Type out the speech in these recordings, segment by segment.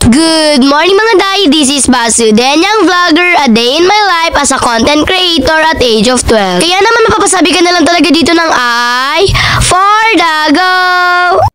Good morning mga day, this is Basu, Denyang Vlogger, a day in my life as a content creator at age of 12. Kaya naman mapapasabi ka na lang talaga dito ng ay for the go!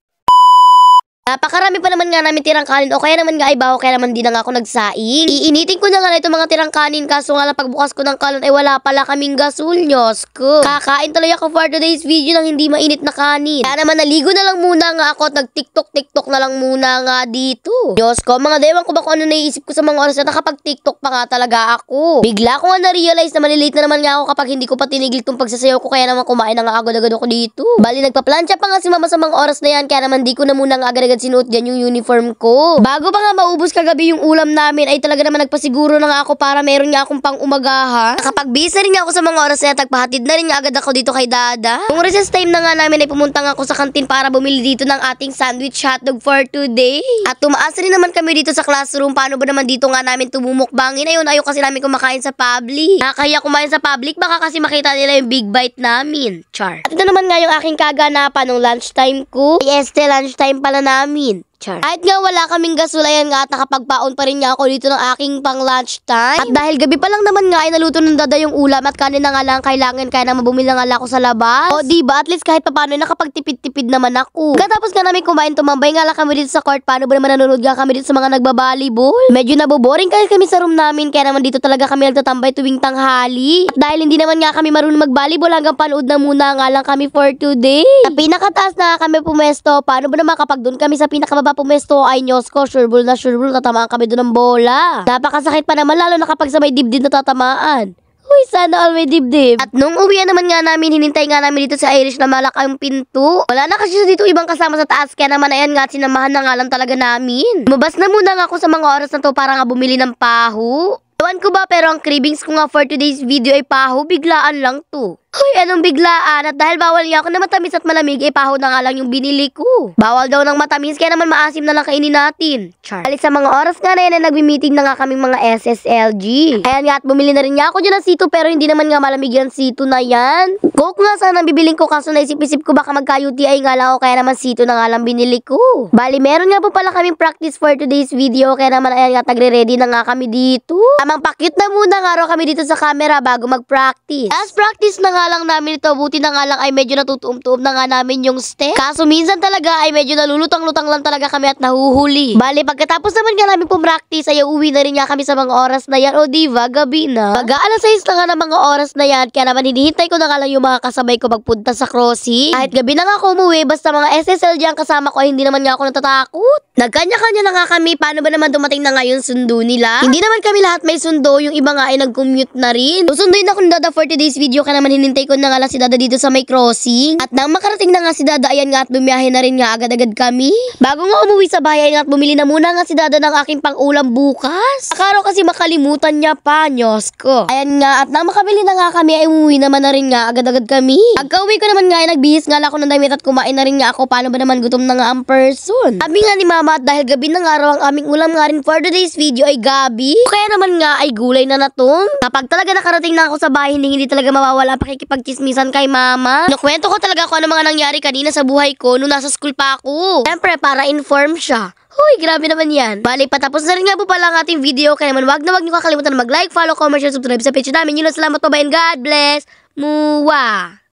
Napakarami pa naman nga namin tirang kanin o kaya naman nga ay baho kaya naman di na nga ako nagsaing. Iinitin ko na nga itong mga tirang kanin kaso nga lang pagbukas ko ng kalan ay wala pala kaming gasol, Diyos ko. Kakain tuloy ako for today's video ng hindi mainit na kanin. Kaya naman naligo na lang muna nga ako at nag-tiktok na lang muna nga dito. Diyos ko, mga dewan ko ba kung ano naiisip ko sa mga oras na nakapag-tiktok pa nga talaga ako. Bigla ko nga na-realize na malilate na naman nga ako kapag hindi ko pa tinigil tong pagsasayaw ko kaya naman kumain na nga agad-agad ako dito. Bali nagpa-plancha pa nga si mama sa mga oras na yan kaya naman di ko na muna nga agad-agad sinuot dyan yung uniform ko. Bago pa nga maubos kagabi yung ulam namin ay talaga naman nagpasiguro na nga ako para meron nga akong pang umagaha. Nakapag-bisa rin nga ako sa mga oras na tagpahatid na rin nga agad ako dito kay Dada. Kung recess time na nga namin ay pumunta nga ako sa kantin para bumili dito ng ating sandwich hotdog for today. At tumaas rin naman kami dito sa classroom. Paano ba naman dito nga namin tumumukbangin? Ayun, ayaw kasi namin kumakain sa public. Nakakaya kumain sa public baka kasi makita nila yung big bite namin. Char. At ito naman nga yung aking kaganapan nung lunchtime ko. Lunchtime pala namin. Char. Kahit nga wala kaming gasol, ayan nga at nakapagpaon pa rin nga ako dito ng aking pang lunch time. At dahil gabi pa lang naman nga ay naluto ng Dada yung ulam at kanina nga lang kailangan kaya na mabumili nga lang ako sa labas. O diba at least kahit paano nakapagtipid-tipid naman ako. Katapos nga namin kumain, tumambay nga lang kami dito sa court. Paano ba naman nanonood nga kami dito sa mga nagbabalibol? Medyo naboboring kasi kami sa room namin kaya naman dito talaga kami nagtatambay tuwing tanghali. At dahil hindi naman nga kami marunong magbalibol hanggang panood na muna nga lang kami for today. Sa pinakataas na kami pumesto. Paano ba naman kapag doon kami sa pinakababa pumesto ay Diyos ko, sureball tatamaan kami doon ng bola. Napakasakit pa naman lalo na kapag sa may dibdib natatamaan. Uy, sana all may dibdib. At nung uwian naman nga namin, hinintay nga namin dito sa Irish na malakang pinto. Wala na kasi dito ibang kasama sa taas kaya naman ayan nga sinamahan na nga lang talaga namin. Lumabas na muna nga ako sa mga oras na to para nga bumili ng paho. Ewan ko ba pero ang cravings ko nga for today's video ay paho, biglaan lang to. Hoy, anong biglaan? At dahil bawal nga ako na matamis at malamig, eh paho na nga lang yung binili ko. Bawal daw ng matamis, kaya naman maasim na lang kainin natin. Char. Alis sa mga oras nga na yan na nagbi-meeting na nga kaming mga SSLG. Ayan nga at bumili na rin nga ako dyan ng sito pero hindi naman nga malamig yung sito na yan. Coke nga sana ang bibiling ko kaso naisip-isip ko baka magka-UTI nga lang ako kaya naman sito na nga lang binili ko. Bali, meron nga po pala kaming practice for today's video kaya naman ayan nga tagre-ready na nga kami dito. Tamang pakyut na muna nga raw kami dito sa camera bago mag-practice. As practice na nga lang namin ito, buti na nga lang ay medyo natutuom-tuom na nga namin yung step. Kaso minsan talaga ay medyo nalulutang-lutang lang talaga kami at nahuhuli. Bali, pagkatapos naman nga namin pumractice ay uuwi na rin nga kami sa mga oras na yan. O diba, gabi na. Mag-aalas 6 na nga ng mga oras na yan, kaya naman hinihintay ko na nga lang yung mga kasabay ko pagpunta sa crossing. Kahit gabi na nga ako umuwi, basta mga SSL dyan kasama ko ay hindi naman nga ako natatakot. Nagkanya-kanya na nga kami, paano ba naman dumating na nga yung sundo nila? Hindi naman kami lahat may sundo, yung iba nga ay nag-commute na rin. Susunduin ako ng Dada for today's video, kaya naman hinintay ko na nga lang si Dada dito sa may crossing. At nang makarating na nga si Dada, ayan nga at bumiyahe na rin nga agad-agad kami. Bago nga umuwi sa bahay, nga at bumili na muna nga si Dada ng aking pang-ulam bukas. Akaro kasi makalimutan niya pa, Diyos ko. Ayan nga, at nang makabili na nga kami, ay umuwi naman na rin nga agad-agad kami. Pagka-uwi ko naman nga, ay nagbihis nga lang ako ng damit at kumain na rin nga ako. Paano ba naman gutom na nga ang person? Sabi nga ni Mama, at dahil gabi na nga raw ang aming ulam nga rin for today's video ay gabi. Kaya naman nga ay gulay na natong. Kapag talaga nakarating na ako sa bahay, hindi talaga mawawala pakikipagchismisan kay Mama. Nakwento ko talaga kung ano mga nangyari kanina sa buhay ko nung nasa school pa ako. Siyempre, para inform siya. Huy, grabe naman yan. Bali, patapos na rin nga po pala ang ating video. Kaya naman, wag niyo kakalimutan na mag-like, follow, comment, share, subscribe sa page namin. Yun lang, salamat po ba and God bless. Muwa!